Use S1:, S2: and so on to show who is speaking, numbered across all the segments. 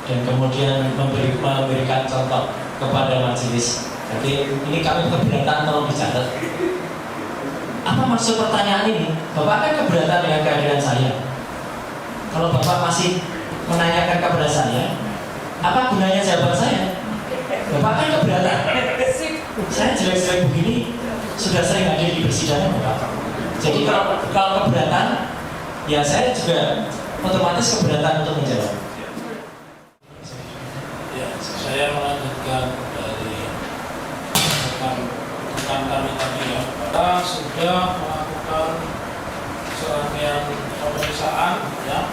S1: dan kemudian memberikan contoh kepada majelis. Jadi ini kami keberatan, tolong dicatat. Apa maksud pertanyaan ini? Bapak kan keberatan dengan kehadiran saya. Kalau Bapak masih menanyakan kepada saya, apa gunanya jawaban saya? Bapak kan keberatan. Saya jelek-jelek begini sudah sering hadir di persidangan, Bapak. Jadi kalau keberatan, ya saya juga otomatis keberatan untuk menjawab.
S2: Ya, saya melanjutkan dari rekan kami tadi ya. Kita sudah melakukan serangkaian pemeriksaan ya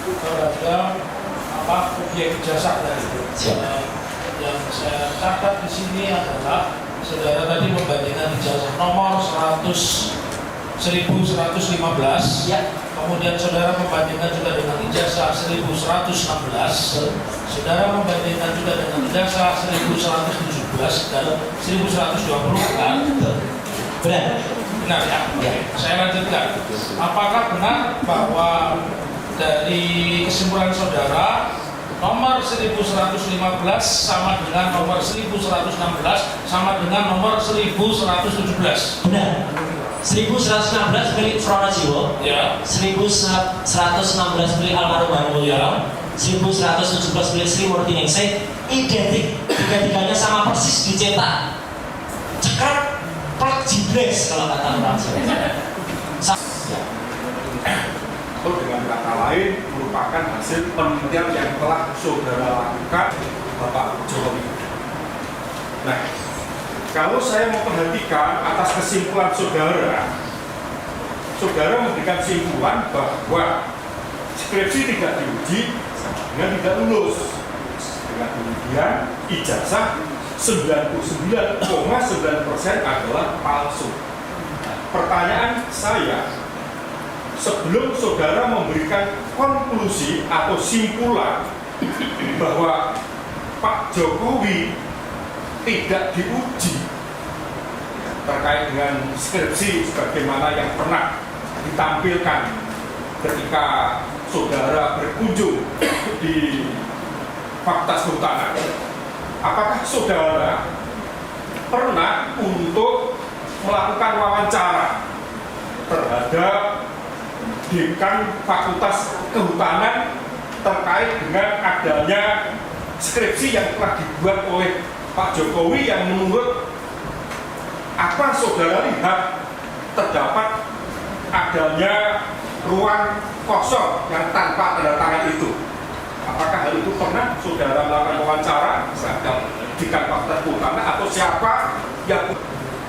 S2: terhadap objek ijazah tadi. Yang saya catat di sini adalah saudara tadi membandingkan ijazah nomor 1115 ya. Kemudian saudara membandingkan juga dengan ijazah 1116. Saudara membandingkan juga dengan ijazah 1117 dan 1120 kan?
S1: Benar.
S2: Benar ya? Ya. Saya lanjutkan. Apakah benar bahwa dari kesimpulan saudara nomor 1115 sama dengan nomor 1116 sama dengan nomor 1117?
S1: Benar. 1116 milik Pronojiwo,
S2: ya.
S1: 1116 milik almarhum Hanimulyono, 1117 milik Sri Murti Ningsih, identik, tiga-tiganya sama persis dicetak cekrek plek jibles kalau kata orang Jawa.
S3: Atau dengan kata lain merupakan hasil penelitian yang telah saudara lakukan Bapak Jokowi. Nah, kalau saya mau perhatikan atas kesimpulan saudara memberikan kesimpulan bahwa skripsi tidak diuji dengan tidak lulus. Dengan kemudian ijazah 99,9% adalah palsu. Pertanyaan saya, sebelum saudara memberikan konklusi atau simpulan bahwa Pak Jokowi tidak diuji terkait dengan skripsi sebagaimana yang pernah ditampilkan ketika saudara berkunjung di Fakultas Kehutanan, apakah saudara pernah untuk melakukan wawancara terhadap dekan Fakultas Kehutanan terkait dengan adanya skripsi yang telah dibuat oleh Pak Jokowi yang menurut apa saudara lihat terdapat adanya ruang kosong yang tanpa tanda tangan itu? Apakah hal itu pernah saudara melakukan wawancara terhadap dekan Fakultas Kehutanan atau siapa yang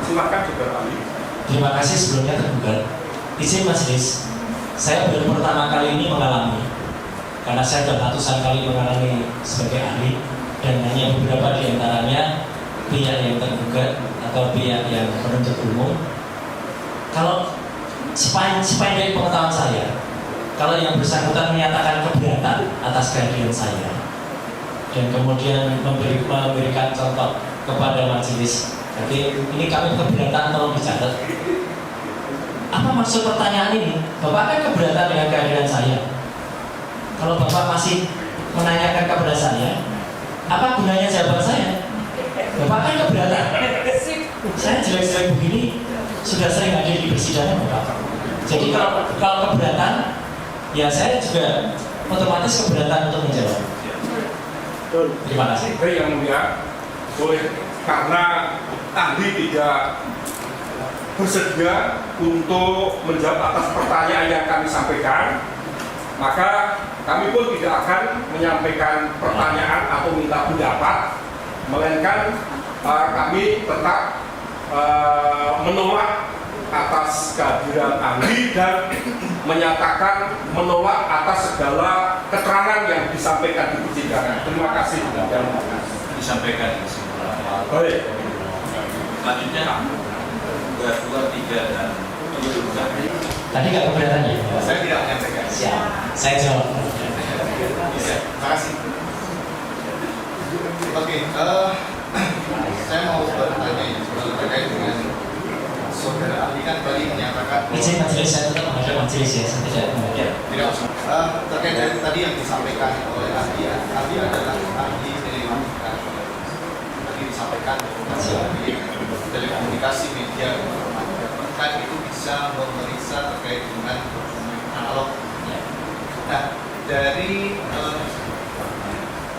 S3: silakan saudara Ali?
S1: Terima kasih sebelumnya terbuka. Izin majelis, saya baru pertama kali ini mengalami, karena saya sudah ratusan kali mengalami sebagai ahli, dan hanya beberapa di antaranya pihak yang tergugat atau pihak yang menuntut umum. Kalau sepanjang pengetahuan saya, kalau yang bersangkutan menyatakan keberatan atas kehadiran saya dan kemudian memberikan contoh kepada majelis, jadi ini kami keberatan, tolong dicatat. Apa maksud pertanyaan ini? Bapak kan keberatan dengan kehadiran saya. Kalau Bapak masih menanyakan kepada saya, apa gunanya jawaban saya? Bapak kan keberatan. Saya jelek-jelek begini sudah sering hadir di persidangan, Bapak. Jadi kalau keberatan, ya saya juga otomatis keberatan untuk menjawab. Terima kasih.
S3: Yang mulia, boleh karena ahli tidak bersedia untuk menjawab atas pertanyaan yang kami sampaikan, maka kami pun tidak akan menyampaikan pertanyaan atau minta pendapat, melainkan kami tetap menolak atas kehadiran ahli dan menyatakan menolak atas segala keterangan yang disampaikan di persidangan. Terima kasih. Yang
S4: disampaikan di kesimpulan.
S3: baik.
S4: Selanjutnya 2, 3 dan 7.
S1: Tadi nggak keberatan ya?
S4: Saya tidak menyampaikan.
S1: Siap. Saya jawab.
S4: Bisa. Terima kasih. Oke, saya mau bertanya terkait dengan saudara ahli kan tadi menyatakan
S1: Izin majelis, saya tetap menghadap majelis ya, saya tidak menghadap.
S4: tidak usah. Terkait dari tadi yang disampaikan oleh ahli ya,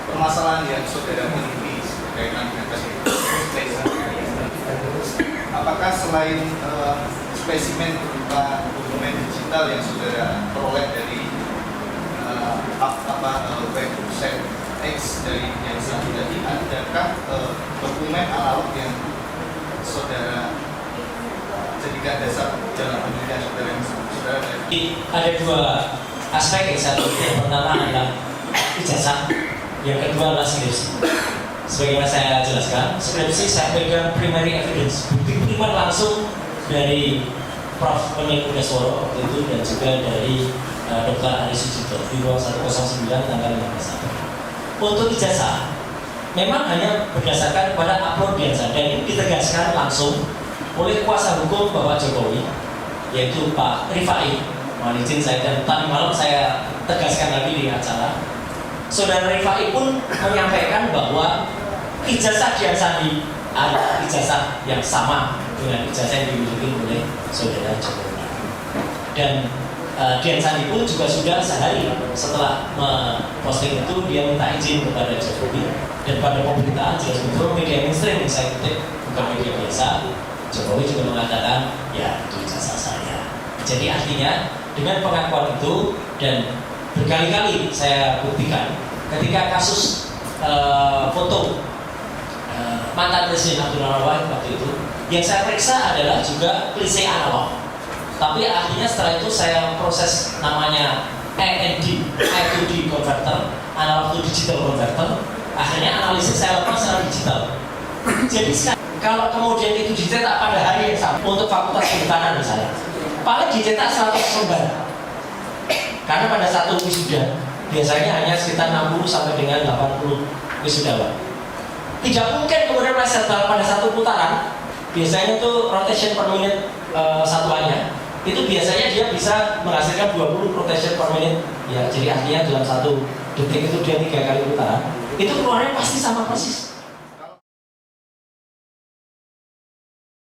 S4: permasalahan yang saudara miliki berkaitan dengan apakah selain spesimen berupa dokumen digital yang saudara peroleh dari website X dari yang tadi, adakah dokumen analog yang saudara jadikan dasar dalam penelitian saudara yang
S1: Ada dua aspek. Yang pertama adalah ijazah, yang kedua adalah skripsi. Sebagaimana saya jelaskan, skripsi saya pegang primary evidence, bukti primer langsung dari Prof. Emil Kudasworo waktu itu dan juga dari Dr. Ari Sujito di ruang 109 tanggal 15 April. Untuk ijazah, memang hanya berdasarkan pada upload biasa dan ini ditegaskan langsung oleh kuasa hukum Bapak Jokowi, yaitu Pak Rifai. Mohon izin saya, dan tadi malam saya tegaskan lagi di acara. Saudara Rifai pun menyampaikan bahwa ijazah Dian Sandi adalah ijazah yang sama dengan ijazah yang dimiliki oleh saudara Jokowi. Dan Dian Sandi pun juga sudah sehari setelah memposting itu dia minta izin kepada Jokowi, dan pada pemberitaan jelas betul media mainstream yang saya kutip, bukan media biasa. Jokowi juga mengatakan ya itu ijazah saya. Jadi artinya dengan pengakuan itu, dan berkali-kali saya buktikan ketika kasus foto mantan Presiden Abdurrahman Wahid waktu itu, yang saya periksa adalah juga klise analog. Tapi artinya setelah itu saya proses namanya AND, I2D converter, analog to digital converter. Akhirnya analisis saya lepas secara digital. Jadi kalau kemudian itu dicetak pada hari yang sama untuk Fakultas Kehutanan misalnya, paling dicetak 100 lembar. Karena pada satu wisuda biasanya hanya sekitar 60 sampai dengan 80 wisudawan. Tidak mungkin kemudian meleset pada satu putaran. Biasanya itu rotation per minute satuannya. Itu biasanya dia bisa menghasilkan 20 rotation per minute. Ya, jadi artinya dalam satu detik itu dia 3 kali putaran. Itu keluarnya pasti sama persis.